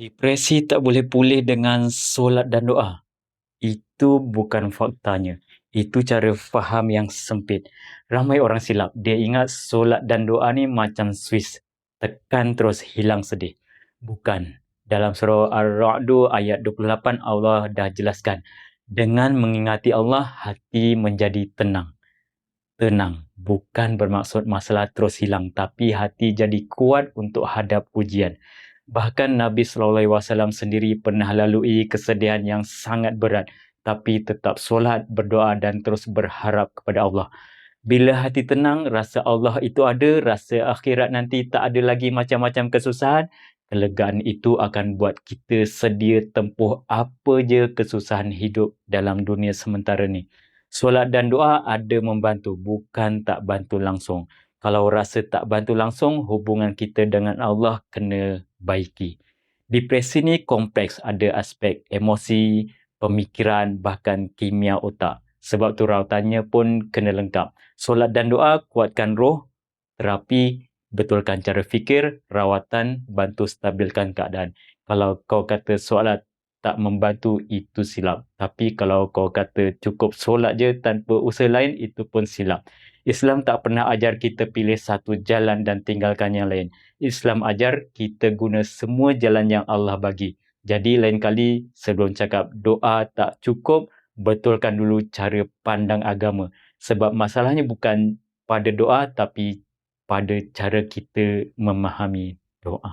Depresi tak boleh pulih dengan solat dan doa. Itu bukan faktanya. Itu cara faham yang sempit. Ramai orang silap. Dia ingat solat dan doa ni macam Swiss. Tekan terus hilang sedih. Bukan. Dalam surah Ar-Ra'du ayat 28 Allah dah jelaskan. Dengan mengingati Allah, hati menjadi tenang. Tenang. Bukan bermaksud masalah terus hilang. Tapi hati jadi kuat untuk hadap ujian. Bahkan Nabi SAW sendiri pernah lalui kesedihan yang sangat berat, tapi tetap solat, berdoa dan terus berharap kepada Allah. Bila hati tenang, rasa Allah itu ada, rasa akhirat nanti tak ada lagi macam-macam kesusahan, kelegaan itu akan buat kita sedia tempuh apa je kesusahan hidup dalam dunia sementara ni. Solat dan doa ada membantu, bukan tak bantu langsung. Kalau rasa tak bantu langsung, hubungan kita dengan Allah kena baiki. Depresi ni kompleks, ada aspek emosi, pemikiran, bahkan kimia otak. Sebab tu rawatannya pun kena lengkap. Solat dan doa kuatkan roh, terapi betulkan cara fikir, rawatan bantu stabilkan keadaan. Kalau kau kata solat tak membantu, itu silap. Tapi kalau kau kata cukup solat je tanpa usaha lain, itu pun silap. Islam tak pernah ajar kita pilih satu jalan dan tinggalkan yang lain. Islam ajar kita guna semua jalan yang Allah bagi. Jadi lain kali sebelum cakap doa tak cukup, betulkan dulu cara pandang agama. Sebab masalahnya bukan pada doa tapi pada cara kita memahami doa.